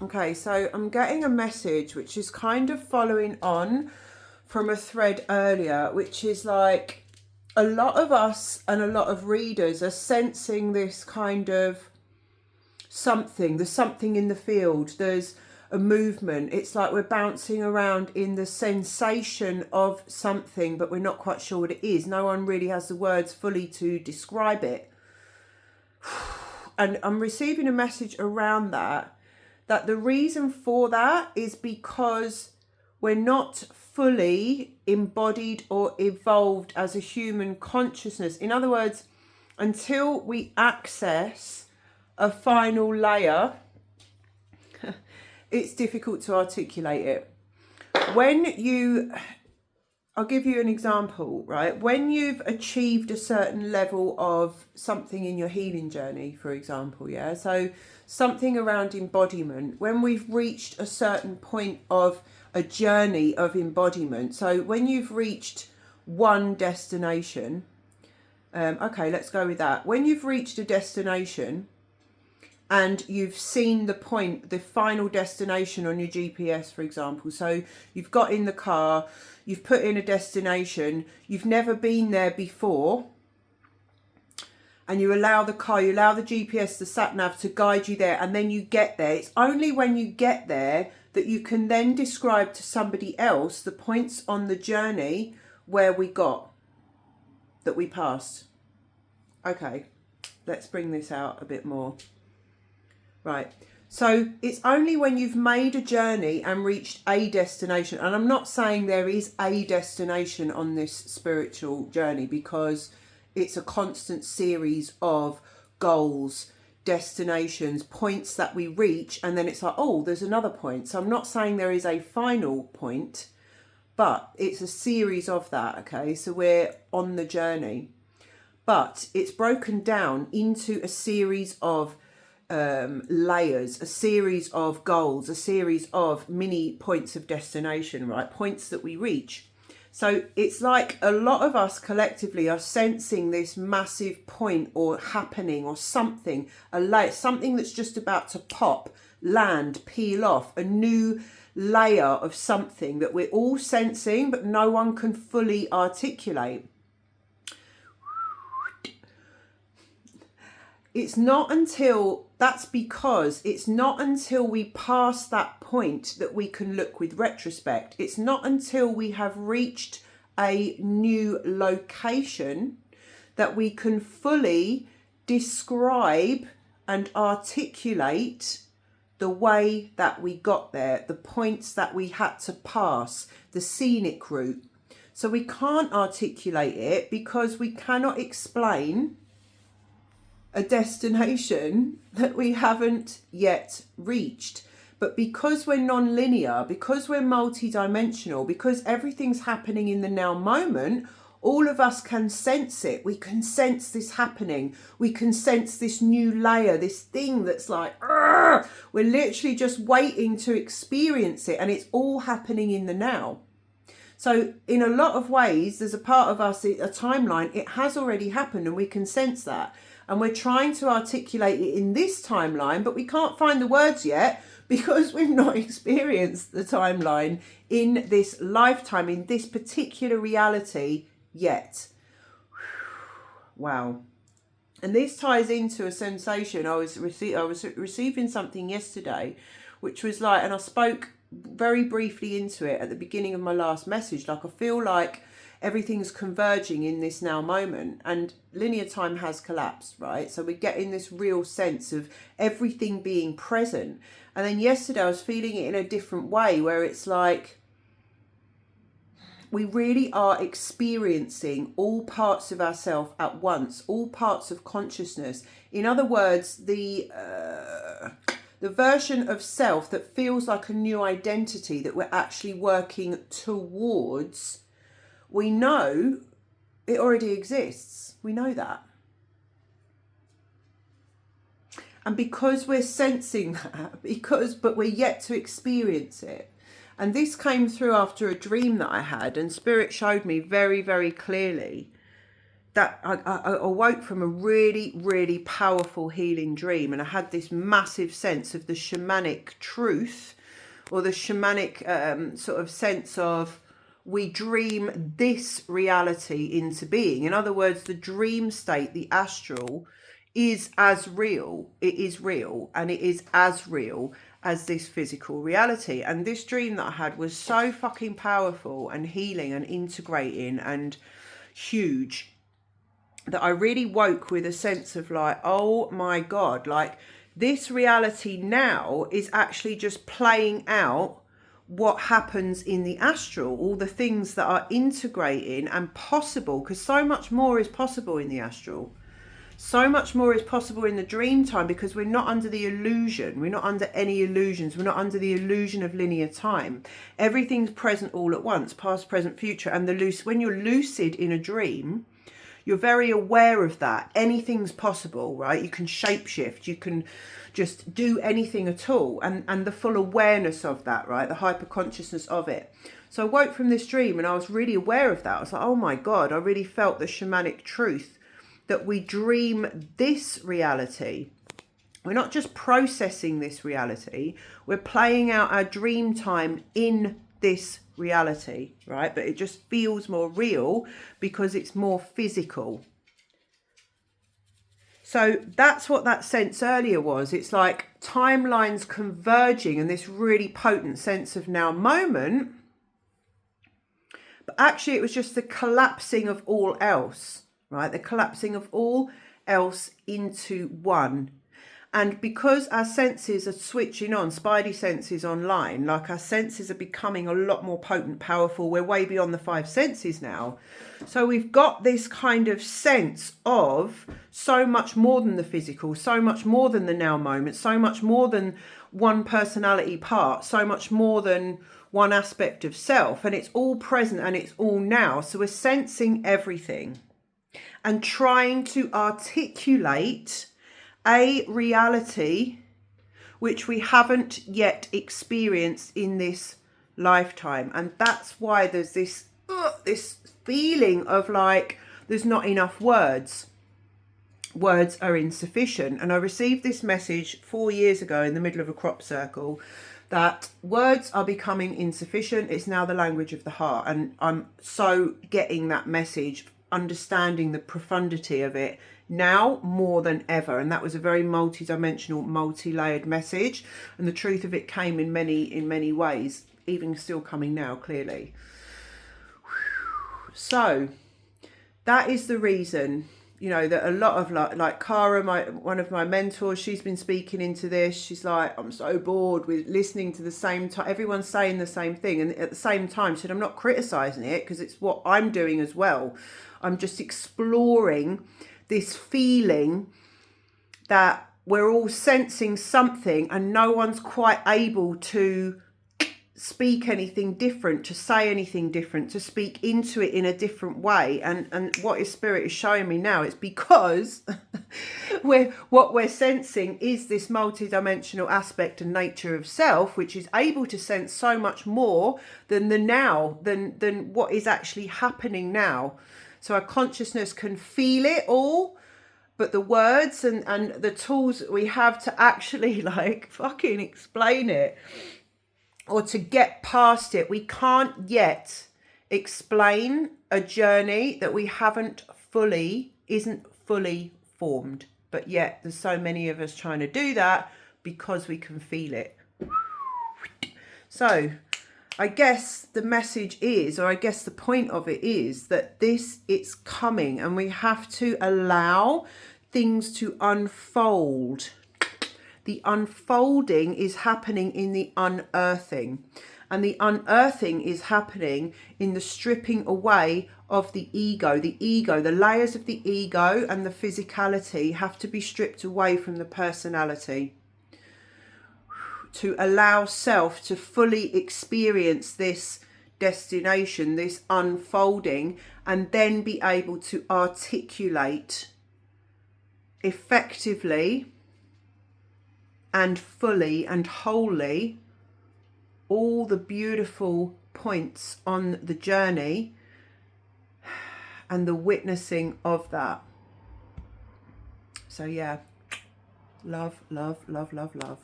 Okay, so I'm getting a message which is kind of following on from a thread earlier, which is like a lot of us and a lot of readers are sensing this kind of something. There's something in the field. There's a movement. It's like we're bouncing around in the sensation of something, but we're not quite sure what it is. No one really has the words fully to describe it. And I'm receiving a message around that the reason for that is because we're not fully embodied or evolved as a human consciousness. In other words, until we access a final layer, it's difficult to articulate it. I'll give you an example, right? When you've achieved a certain level of something in your healing journey, for example, yeah? So something around embodiment, when we've reached a certain point of a journey of embodiment, so when you've reached one destination, okay, let's go with that. When you've reached a destination and you've seen the point, the final destination on your GPS, for example, so you've got in the car, you've put in a destination, you've never been there before, and you allow the GPS, the sat nav to guide you there, and then you get there. It's only when you get there that you can then describe to somebody else the points on the journey where we got, that we passed. Okay, let's bring this out a bit more. Right. So it's only when you've made a journey and reached a destination, and I'm not saying there is a destination on this spiritual journey, because it's a constant series of goals, destinations, points that we reach, and then it's like, oh, there's another point. So I'm not saying there is a final point, but it's a series of that, okay? So we're on the journey. But it's broken down into a series of layers, a series of goals, a series of mini points of destination, right? Points that we reach. So it's like a lot of us collectively are sensing this massive point or happening or something, something that's just about to pop, land, peel off, a new layer of something that we're all sensing, but no one can fully articulate. That's because it's not until we pass that point that we can look with retrospect. It's not until we have reached a new location that we can fully describe and articulate the way that we got there, the points that we had to pass, the scenic route. So we can't articulate it because we cannot explain a destination that we haven't yet reached. But because we're non-linear, because we're multi-dimensional, because everything's happening in the now moment, all of us can sense it. We can sense this happening. We can sense this new layer, this thing that's like, we're literally just waiting to experience it, and it's all happening in the now. So in a lot of ways, there's a part of us, a timeline, it has already happened, and we can sense that. And we're trying to articulate it in this timeline, but we can't find the words yet because we've not experienced the timeline in this lifetime, in this particular reality yet. Wow. And this ties into a sensation. I was receiving something yesterday, which was like, and I spoke very briefly into it at the beginning of my last message, like I feel like everything's converging in this now moment, and linear time has collapsed, right? So we're getting this real sense of everything being present. And then yesterday I was feeling it in a different way, where it's like we really are experiencing all parts of ourselves at once, all parts of consciousness. In other words, the version of self that feels like a new identity that we're actually working towards, we know it already exists. We know that. And because we're sensing that, but we're yet to experience it. And this came through after a dream that I had, and Spirit showed me very, very clearly I awoke from a really, really powerful healing dream, and I had this massive sense of the shamanic truth, or the shamanic sort of sense of, we dream this reality into being. In other words, the dream state, the astral, is as real. It is real, and it is as real as this physical reality. And this dream that I had was so fucking powerful and healing and integrating and huge, that I really woke with a sense of like, oh my God, like this reality now is actually just playing out what happens in the astral, all the things that are integrating and possible, because so much more is possible in the astral. So much more is possible in the dream time, because we're not under the illusion. We're not under any illusions. We're not under the illusion of linear time. Everything's present all at once, past, present, future. And when you're lucid in a dream, you're very aware of that. Anything's possible, right? You can shapeshift. You can just do anything at all. And the full awareness of that, right? The hyper consciousness of it. So I woke from this dream and I was really aware of that. I was like, oh my God, I really felt the shamanic truth that we dream this reality. We're not just processing this reality. We're playing out our dream time in this reality, right? But it just feels more real because it's more physical. So that's what that sense earlier was. It's like timelines converging and this really potent sense of now moment. But actually it was just the collapsing of all else, right? The collapsing of all else into one. And because our senses are switching on, spidey senses online, like our senses are becoming a lot more potent, powerful. We're way beyond the five senses now. So we've got this kind of sense of so much more than the physical, so much more than the now moment, so much more than one personality part, so much more than one aspect of self. And it's all present and it's all now. So we're sensing everything and trying to articulate a reality which we haven't yet experienced in this lifetime. And that's why there's this feeling of like there's not enough words. Words are insufficient. And I received this message 4 years ago in the middle of a crop circle that words are becoming insufficient. It's now the language of the heart. And I'm so getting that message, understanding the profundity of it now more than ever. And that was a very multi-dimensional, multi-layered message, and the truth of it came in many ways, even still coming now, clearly. So that is the reason, you know, that a lot of like Cara, one of my mentors, she's been speaking into this. She's like, I'm so bored with listening to the same time, everyone's saying the same thing. And at the same time, she said, I'm not criticizing it because it's what I'm doing as well. I'm just exploring this feeling that we're all sensing something and no one's quite able to speak anything different, to say anything different, to speak into it in a different way. And what his spirit is showing me now, it's because what we're sensing is this multidimensional aspect and nature of self, which is able to sense so much more than the now, than what is actually happening now. So our consciousness can feel it all, but the words and the tools that we have to actually like fucking explain it or to get past it, we can't yet explain a journey that we isn't fully formed. But yet there's so many of us trying to do that because we can feel it. So I guess the message is, or I guess the point of it is that it's coming and we have to allow things to unfold. The unfolding is happening in the unearthing, and the unearthing is happening in the stripping away of the ego. The layers of the ego and the physicality have to be stripped away from the personality, to allow self to fully experience this destination, this unfolding, and then be able to articulate effectively and fully and wholly all the beautiful points on the journey and the witnessing of that. So yeah, love, love, love, love, love.